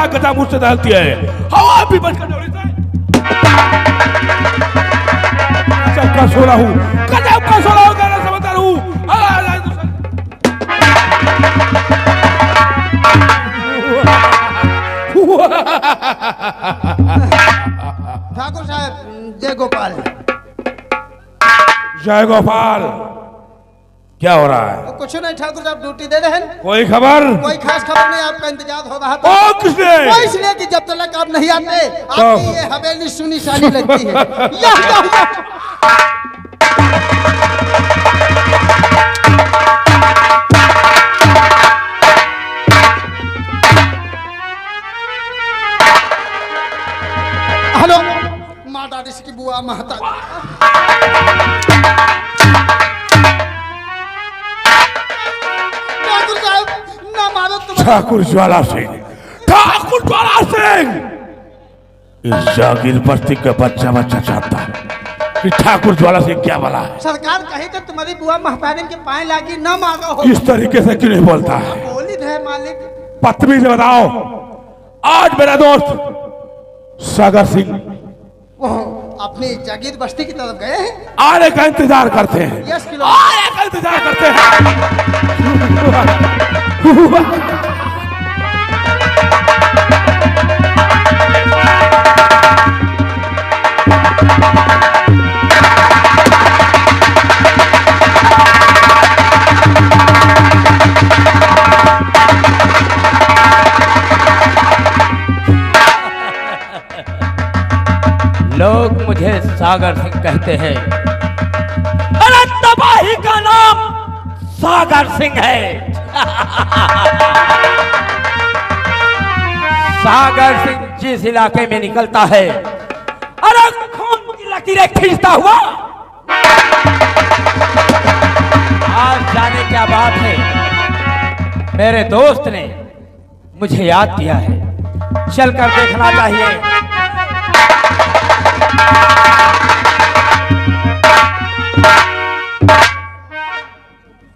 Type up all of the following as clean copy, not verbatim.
बड़ा गधा मुझसे डालती है, हवा भी बच कर सबका सोना हूँ, गजब का सोना हूँ, गाना समझदार हूँ। ठाकुर साहब जय गोपाल। जय गोपाल। क्या हो रहा है? कुछ नहीं ठाकुर साहब, ड्यूटी दे रहे हैं। कोई खबर? कोई खास खबर नहीं, आपका इंतजार हो रहा था। ओ किसने? वो इसलिए कि जब तक आप नहीं आते आपकी ये हवेली सुनी सानी लगती है। या। हेलो माता ऋषि की बुआ महता। ठाकुर ज्वाला सिंह, ठाकुर ज्वाला सिंह, इस जागीर बस्ती का बच्चा चाहता है कि ठाकुर ज्वाला सिंह क्या बोला है? सरकार कही तो तुम्हारी बुआ महतारी के पाए लागी न मांगा हो। इस तरीके से क्यों नहीं बोलता है? बोली है मालिक। पत्नी से बताओ, आज मेरा दोस्त सागर सिंह अपनी जागीर बस्ती की तरफ गए हैं। आने का इंतजार करते हैं। यस किलो आने का इंतजार करते हैं। लोग मुझे सागर सिंह कहते हैं। अरे तबाही का नाम सागर सिंह है। सागर सिंह जिस इलाके में निकलता है, अरे खून की लकीरें खींचता हुआ। आज जाने क्या बात है, मेरे दोस्त ने मुझे याद दिया है, चलकर देखना चाहिए।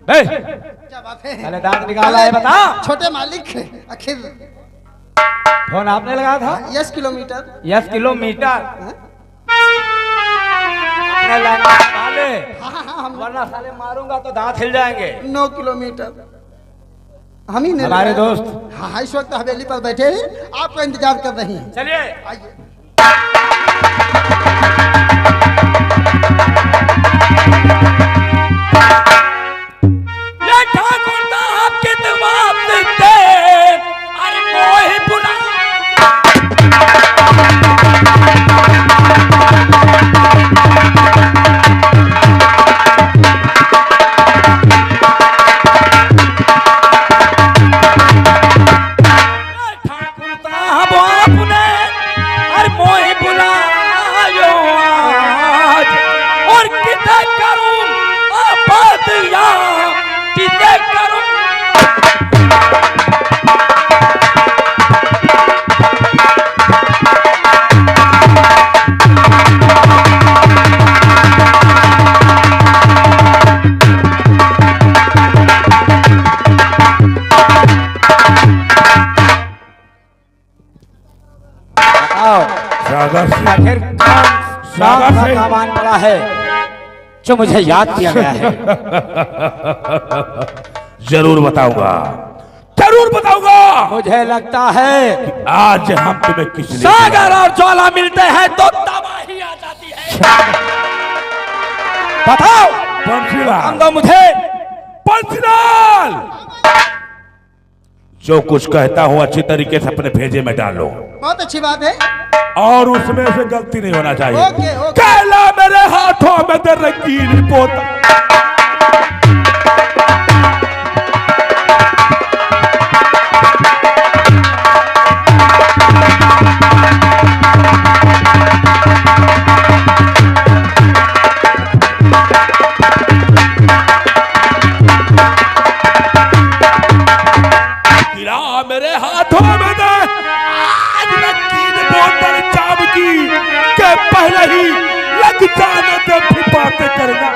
क्या बात है? पहले दांत निकाला है, बता। छोटे मालिक आखिर फोन आपने लगाया था? 10 किलोमीटर। 10 किलोमीटर हाँ? वरना साले मारूंगा तो दांत हिल जाएंगे। 9 किलोमीटर हम ही नहीं। हमारे दोस्त हाँ इस वक्त हवेली पर बैठे हैं, आपका इंतजार कर रही हैं। चलिए आइए। आखिर कौन सा सामान पड़ा है जो मुझे याद किया गया है? जरूर बताऊंगा, जरूर बताऊंगा। मुझे लगता है आज हम तुम्हें किसी सागर और ज्वाला मिलते हैं तो तबाही आ जाती है। बताओ बंसीलाल, दो मुझे। बंसीलाल, जो कुछ कहता हूं अच्छी तरीके से अपने भेजे में डालो। बहुत अच्छी बात है। और उसमें से गलती नहीं होना चाहिए। Okay, okay. कैला मेरे हाथों में दे रंगीन पोता। मेरे हाथों में दे आज रंगीन बोतल चाम की के पहले ही लग जाने दे फिर बातें करना।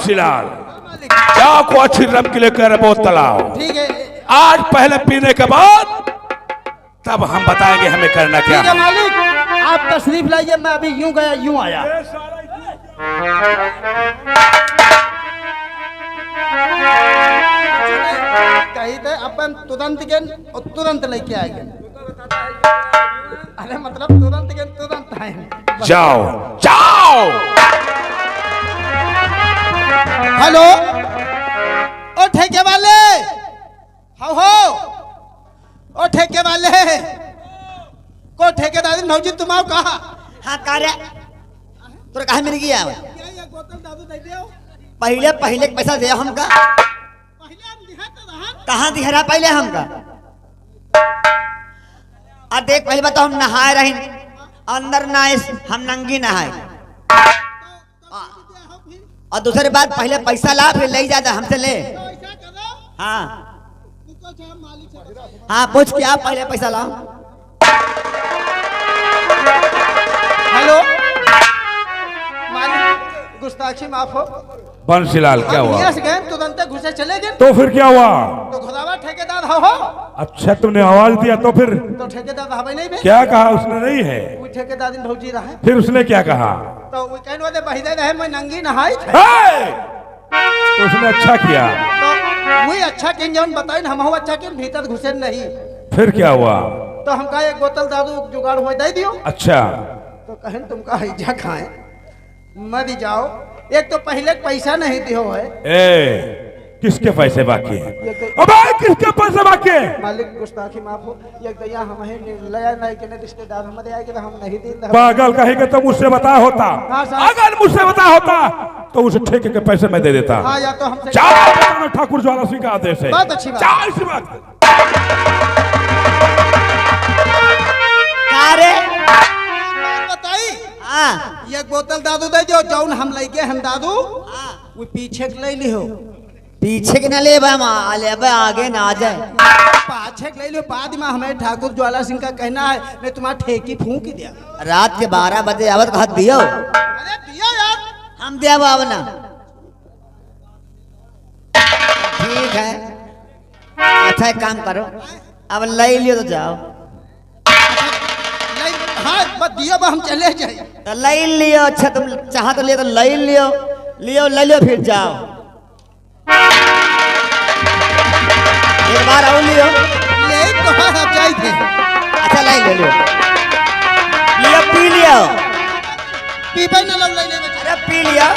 बंसीलाल, मालिक। जाओ को अच्छी रम के लेकर बोतल आओ। ठीक है आज पहले पीने के बाद तब हम बताएंगे हमें करना क्या ठीक है मालिक, आप तशरीफ लाइए, मैं अभी यूं गया यूं आया। कही थे अपन तुरंत गेन और तुरंत लेके आएंगे। अरे मतलब तुरंत गेन तुरंत आएंगे। जाओ जाओ। हेलो ओ ठेके वाले, हो ओ ठेके वाले को ठेकेदार नौजी तुम आओ कहा। हाँ कार्य तोरा कहा मिल गया पहले पहले के पैसा दे हमका कहाँ दिहरा पहले हमका और देख पहले बात हम नहाए रही अंदर नहाए हम नंगी नहाए और दूसरी बात पहले पैसा ला फिर ले जाता हमसे ले। हाँ हाँ पूछ के आप पहले पैसा लाओ। हेलो मालिक, गुस्ताखी माफ हो। बंसीलाल क्या हम हुआ? यहाँ से गए तुरंत घुसे चले गए तो फिर क्या हुआ? तो खुदावा ठेकेदार हो। अच्छा तुमने आवाज दिया तो फिर तो ठेकेदार हमें नहीं बे? क्या कहा? उसने नहीं है। वो ठेकेदार दिन भौजी रहा फिर उसने क्या कहा? तो वो कहने वाले बहिदे रहे मैं नंगी नहाई थे। हे! तो उसने अच्छा किया। तो वही अच्छा किन जौन बताए हम हो अच्छा किन भीतर घुसे नहीं। फिर क्या हुआ? तो हमका एक बोतल दारू जुगाड़ हुआ दे दियो। अच्छा तो कहन तुमका हैजा खाए मर जाओ। एक तो पहले पैसा नहीं दियो है। ए किसके पैसे बाकी हैं? अबे किसके पैसे बाकी हैं? मालिक गुस्ताखी माफ हो। एक दया हमें लया नहीं के रिश्तेदार हमारे आए कि हम नहीं दे। पागल कहेगा तो मुझसे बता होता। हाँ, साहब। अगर मुझसे बता होता तो उसे ठेके के पैसे मैं दे देता। हाँ या तो हमसे जाओ ठाकुर ज्वाला सिंह का आदेश है। बहुत अच्छी बात। जाओ इसी वक्त। कार्य बताई हाँ एक बोतल दादू दे जो जौन हम लेके हम दादू वो पीछे के ले लियो। पीछे के न ले आगे ना आ जाए। पाछे के ले लियो। बाद में हमें ठाकुर ज्वाला सिंह का कहना है मैं तुम्हारा ठेकी फूंक दिया। रात के 12 बजे आवत कहा दियो अरे दिया यार। हम दिया आवना ठीक है। अच्छा एक काम करो अब ले लियो तो जाओ। हाँ बस दिया बा हम चले जाए। तो ले लियो। अच्छा तुम चाह तो लियो तो ले लियो ले लियो फिर जाओ। एक बार और लियो। ले तो आप जाए थे। अच्छा ले लियो लियो पी लियो। पीपे न लोग ले ले। अरे पी लियो।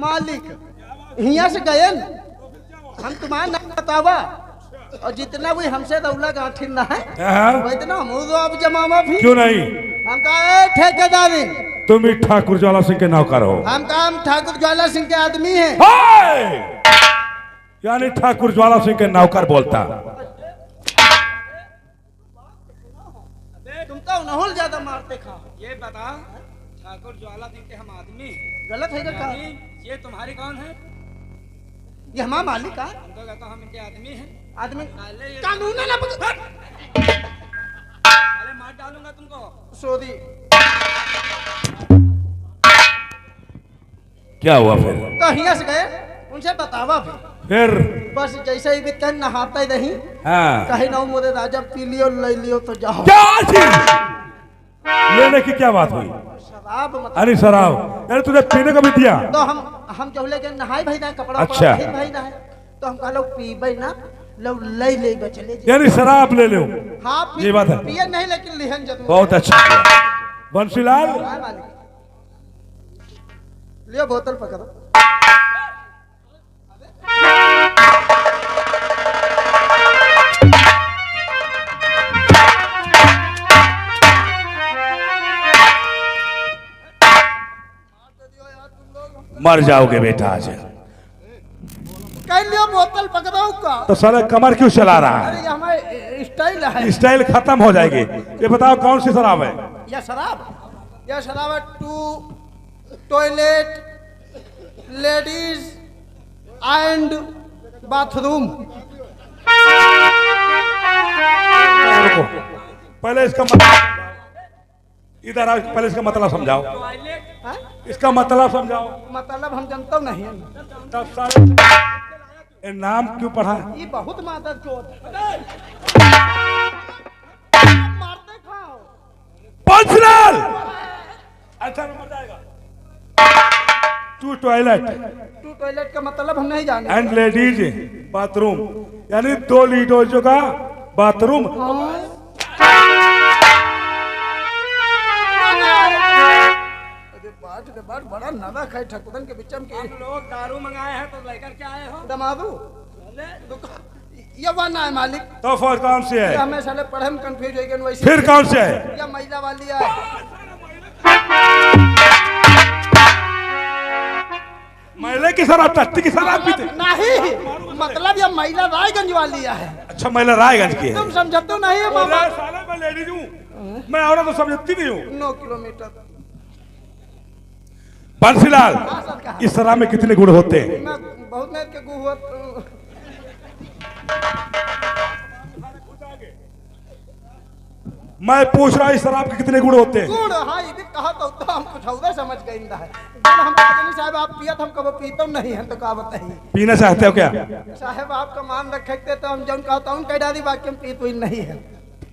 मालिक यहाँ से गए हम तुम्हारा नाम बतावा और जितना भी हमसे दौला गांठिन ना है हाँ? इतना अब जमावा भी क्यों नहीं? हम कहा ठेकेदारी तुम ही ठाकुर ज्वाला सिंह के नौकर हो। हम काम ठाकुर ज्वाला सिंह के आदमी हैं। हाय! यानी ठाकुर ज्वाला सिंह के नौकर बोलता। तुम तो नहुल ज्यादा मारते खा। ये बता ठाकुर ज्वाला सिंह के हम आदमी गलत है क्या? ये तुम्हारी कौन है? ये हमारा मालिक का हम तो कहता हम इनके आदमी हैं। आदमी ये- कानून ना पकड़। अरे मार डालूंगा तुमको। सोदी क्या हुआ फिर? तो यहाँ से गए उनसे बतावा फिर बस जैसे ही बीत नहाते नहीं हाँ कहीं ना मोरे राजा पी लियो ले लियो तो जाओ। क्या थी? लेने की क्या बात हुई? शराब मतलब अरे शराब यानी तुझे पीने को भी दिया? तो हम जब लेके नहाई भाई ना कपड़ा अच्छा। फिर भाई ना तो हम कहा लोग पीबे ना लोग ले चले जाए। यानी शराब ले लो। हाँ ये बात है। पिए नहीं लेकिन लिहन जरूर। बहुत अच्छा किया। बंसीलाल हाँ, मालिक लियो बोतल पकड़ो। मर जाओगे बेटा आज। कह लियो बोतल पकड़ो का। तो साले कमर क्यों चला रहा अरे है? ये हमारे स्टाइल है। स्टाइल खत्म हो जाएगी। ये बताओ कौन सी शराब है? यह शराब है to toilet ladies and bathroom. पहले इसका मतलब इधर आओ, पहले इसका मतलब समझाओ। हाँ? इसका मतलब समझाओ। मतलब हम जानते नहीं हैं। तब सारे ये नाम क्यों पढ़ा? ये बहुत मादर चोट मारते खाओ। पंचलाल अच्छा नंबर जाएगा। टू टॉयलेट टू टॉयलेट का मतलब हम नहीं जाने। एंड लेडीज बाथरूम, यानी 2 लीडोजों का बाथरूम। बाट बड़ा नवा खाए ठकुदन के बिचम के लोग दारू मंगाए हैं तो लेकर के आए हो। दमादू ये वाना है मालिक। तो फौज कौन सी है? हमें साले पढ़े में कंफ्यूज हो गए वैसे। फिर कौन से है? या महिला वाली है। महिला की शराब, तख्ती की शराब पीते नहीं, मतलब ये महिला रायगंज वाली है। अच्छा महिला रायगंज की है। तुम समझते नहीं है मामा। साले मैं लेडीज हूँ, मैं औरत तो समझती नहीं हूँ। 9 किलोमीटर। बंसीलाल इस शराब में कितने गुण होते हैं? मैं बहुत नेर के गुह हुआ। मैं पूछ रहा इस शराब के कितने गुण होते हैं? गुण हाँ ये भी कहा तो हम कुछ उधर समझ गए इंदा है। गुण हम कहते साहब आप पियत हम कब पीते नहीं है तो का बताइए। पीना चाहते हो क्या? साहब आपका मान रखते तो हम जौन कहता हूँ कह डाली बाकी हम पीत हुई नहीं है।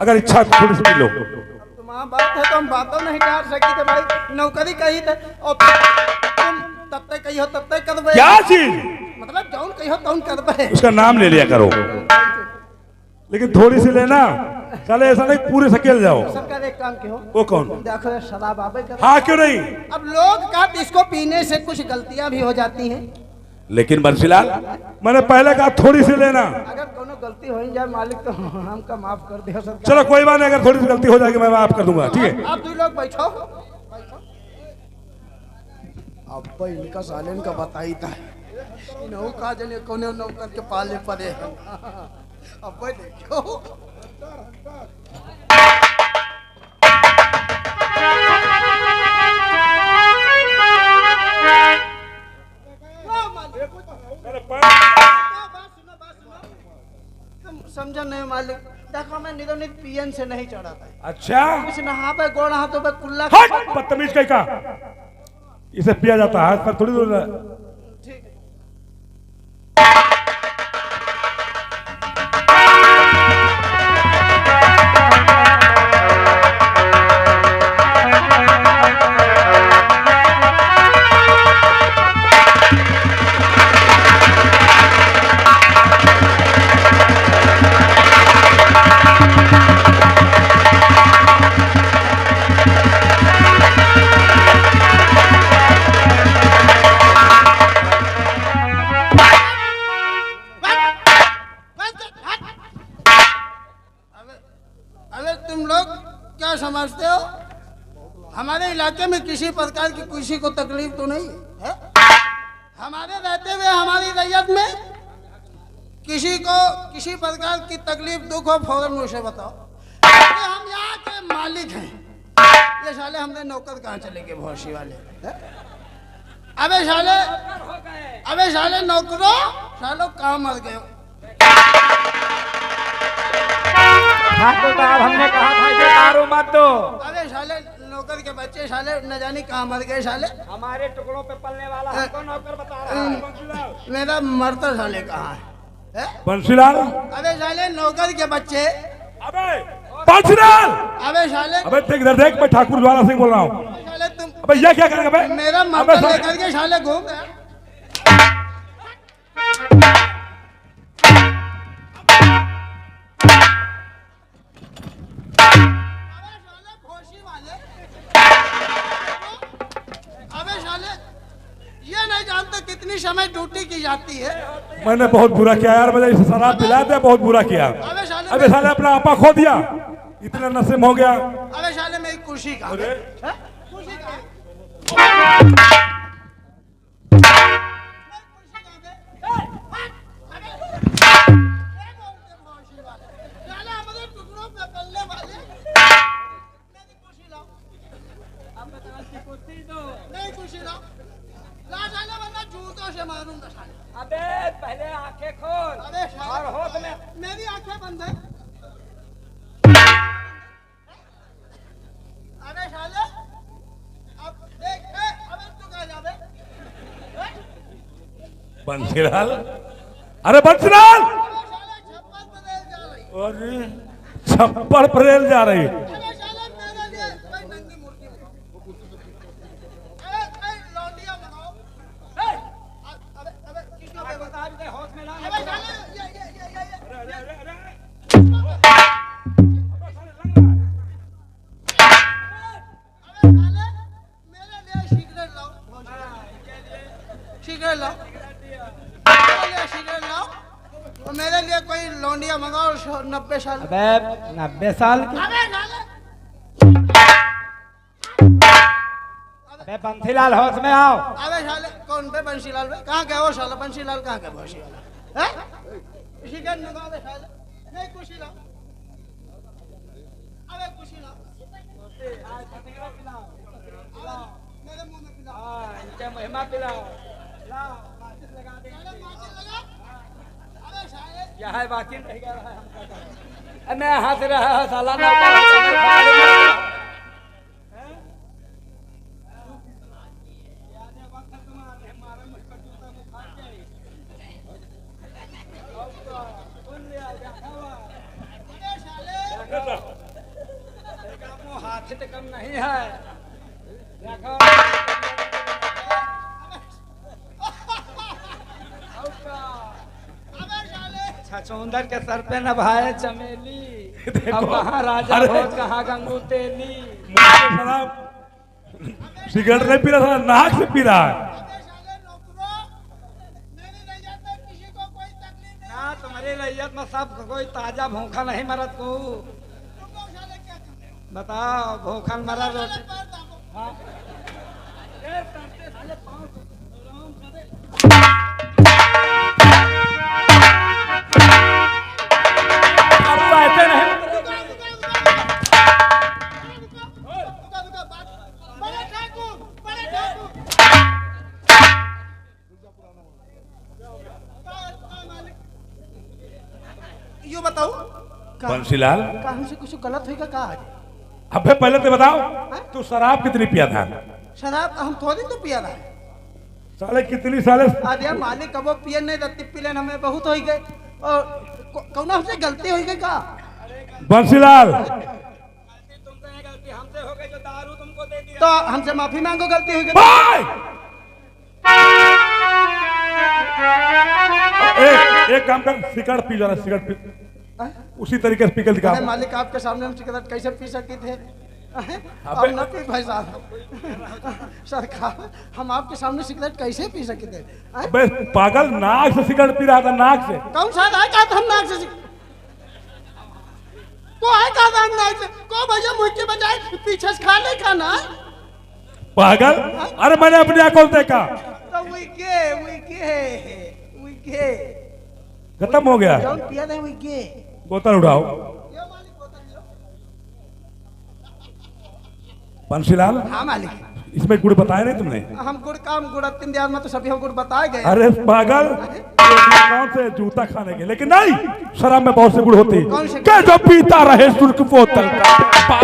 अगर इच्छा तो थोड़ी सी पी लो। तो वहाँ बात है तो हम बातों नहीं टार सकी थे भाई। नौकरी कही थे और तुम तब तक कही हो तब तक कर क्या चीज? मतलब जौन कही हो तौन कर उसका नाम ले लिया करो, लेकिन थोड़ी सी लेना। चले ऐसा नहीं पूरे सकेल जाओ। सरकार एक काम क्यों? वो कौन? देखो शराब आबे कर। हाँ क्यों नहीं? अब लोग का इसको पीने से कुछ गलतियां भी हो जाती हैं। लेकिन बंसीलाल मैंने पहले कहा थोड़ी सी लेना। अगर कोनो गलती हो जाए मालिक तो हमका माफ कर दे सरकार। चलो कोई बात नहीं, अगर थोड़ी सी गलती हो जाएगी मैं माफ कर दूंगा, ठीक है? आप 2 लोग बैठो। अब इनका सालेन का बताई था इन्हों का जने कोने नौकर के पाले पड़े हैं। अब भाई देखो तुम समझो नहीं मालिक। देखो मैं निदोनित पीएन से नहीं चढ़ा था। अच्छा कुछ नहा पे गोड़ हाथों पे कुल्ला। हट बदतमीज कहीं का, इसे पिया जाता है हाथ पर थोड़ी दूर। ठीक है। समझते हो हमारे इलाके में किसी प्रकार की किसी को तकलीफ तो नहीं है? हमारे रहते हुए हमारी रैयत में किसी को किसी प्रकार की तकलीफ दुख हो फौरन मुझे बताओ। हम यहाँ के मालिक हैं। ये साले हमने नौकर कहाँ चले गए भौसी वाले है? अबे साले नौकरों सालों कहाँ मर गए? तो साहब हमने कहा था कि दारू मत दो। अरे साले नौकर के बच्चे साले न जाने कहाँ मर गए साले। हमारे टुकड़ों पे पलने वाला हमको नौकर बता रहा है। मेरा मरता साले कहाँ है? बंसीलाल अबे साले नौकर के बच्चे। अबे बंसीलाल अबे साले अबे देख इधर देख, मैं ठाकुर ज्वाला सिंह बोल रहा हूँ। साले तुम अबे ये क्या करेगा बे? मेरा मरता लेकर के साले घूम गया। कितनी समय ड्यूटी की जाती है? मैंने बहुत बुरा किया यार, मुझे इसे शराब पिला दिया, बहुत बुरा किया। अबे साले अपना आपा खो दिया, इतना नशेम हो गया। अबे साले मेरी कुर्सी कहाँ है? कुर्सी कहाँ है? मारूंगा साले। अबे पहले आंखें खोल। अबे और होश में। मेरी आंखें बंद है। बंसीलाल, अरे बंसीलाल, अरे छप्पर पर रेल जा रही। सिगरेट लाओ, सिगरेट लाओ और मेरे लिए कोई लौंडिया मंगाओ 90 साल। अबे 90 साल की? अबे बंसीलाल होश में आओ। अबे साले कौन बे बंसीलाल बे? कहाँ गए हो साला? बंसीलाल कहाँ गए? बंसीलाल हैं? सिगरेट मंगाओ बे साले। नहीं कुशी लाओ, अबे कुशी लाओ, मेरे मुंह में पिलाओ, इनके महिमा पिलाओ। माचिस लगा। अबे साले यह है बाकी रह गया है। मैं हंस रहा है साला ना हाथ से कम नहीं है। देखो छछूंदर के सर पे नभाए चमेली, अब कहाँ राजा हो कहाँ गंगू तेली। शराब सिगरेट नहीं पी रहा था, नाक से पी रहा है। ना तुम्हारी रैयत में सब कोई ताजा भूखा नहीं मरत को। बताओ भूखन मरा रोटी। हाँ? यो बताओ बंसीलाल, का हमसे कुछ गलत होगा का आज? अबे पहले तो बताओ तू शराब कितनी पिया था? शराब हम थोड़ी तो पिया था। साले कितनी साले अरे मालिक कबो पिए नहीं रहती, पिलन हमें बहुत हो गए और कौन हमसे गलती हो गई का? बंसीलाल, तुमसे गलती हमसे हो गई जो दारू तुमको दे दिया। तो हमसे माफी मांगो, गलती हो गई। भाई एक काम कर, सिगरेट पी जरा, सिगरेट पी उसी तरीके से पी कर दिखा। अरे मालिक आपके सामने हम सिगरेट कैसे पी सकते थे? अब न पी भाई साहब। सरकार हम आपके सामने सिगरेट कैसे पी सकते थे? अबे पागल, नाक से सिगरेट पी रहा था, नाक से। कौन सा है का हम नाक से को है का हम नाक से को भैया मुझ के बजाय पीछे से खा ले का ना पागल, अरे मैंने अपनी आंखों से देखा। तो वी के खत्म हो गया। जौन पिया नहीं वी के बोतल उठाओ। बंसीलाल, हाँ मालिक, इसमें गुड़ बताया नहीं तुमने? हम गुड़ काम गुड़ 3 दिन में तो सभी हम गुड़ बताए गए। अरे पागल, कौन से जूता खाने के, लेकिन नहीं, शराब में बहुत से गुड़ होती कौन से? क्या जो पीता रहे सुर्ख बोतल का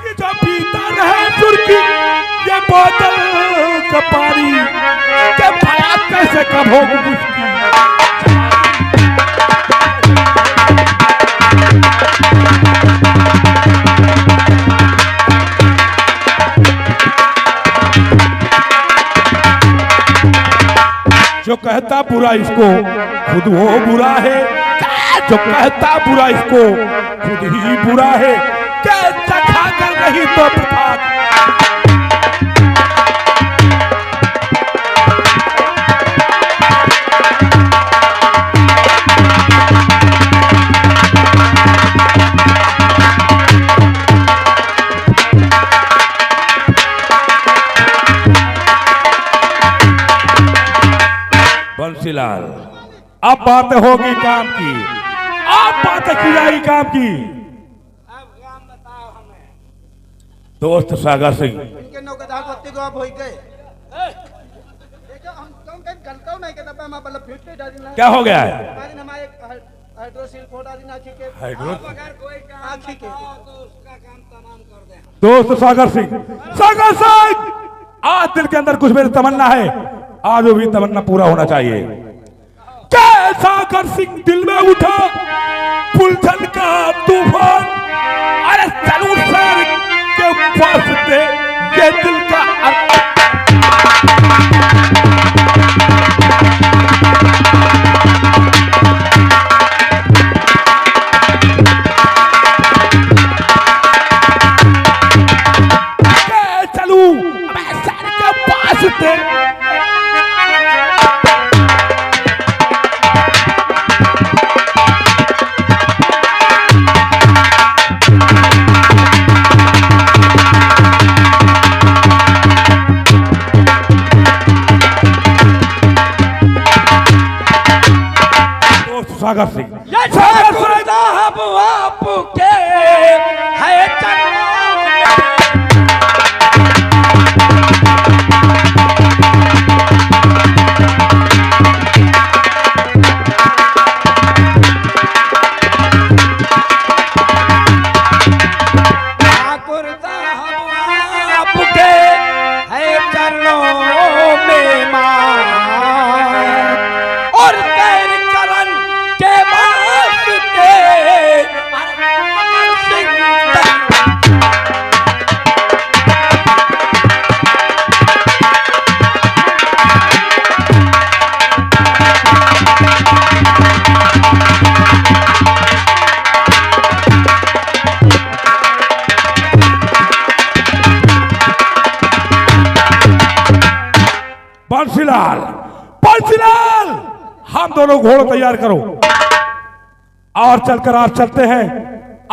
कि जो पीता रहे सुर्खी ये बोतल का पानी, के भया कैसे कब हो उसकी। जो कहता बुरा इसको खुद वो बुरा है, जो कहता बुरा इसको खुद ही बुरा है, क्या चखा कर नहीं तो प्रथा। बंसीलाल, अब बातें होगी काम की, अब बातें की जाएगी काम की। अब काम बताओ हमें। दोस्त सागर सिंह, इनके नौकरदार पत्ती को आप हो गए। देखो हम कौन कहीं गलत नहीं करता, हम मतलब फिट के डाली ना। क्या हो गया है? हमारे हमारे हाइड्रोसिल फोडारी नाखी के हाइड्रो आखी के दोस्त सागर सिंह आज दिल के अंदर कुछ मेरी तमन्ना है, आज वो भी तमन्ना पूरा होना चाहिए। क्या सागर सिंह दिल में उठा फुलझन का तूफान, अरे चलू सर के पास दे ये दिल का सागर सिंह आपके है चरणों ठाकुर साहब आपके है चरणों में मान और तेरी करण के वास्ते अमर सिंह बंसीलाल हम दोनों घोड़ों तैयार करो और चलकर आज चलते हैं।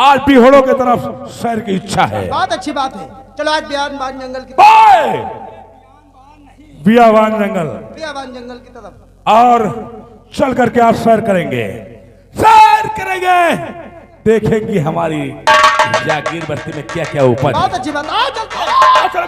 आज भी घोड़ों की तरफ सैर की इच्छा है। बहुत अच्छी बात है, चलो आज बियाबान जंगल की बियाबान जंगल की तरफ और चल करके आप सैर करेंगे, देखेंगे हमारी जागीर बस्ती में क्या क्या उपज। बहुत अच्छी बात, आ चलते हैं। चलो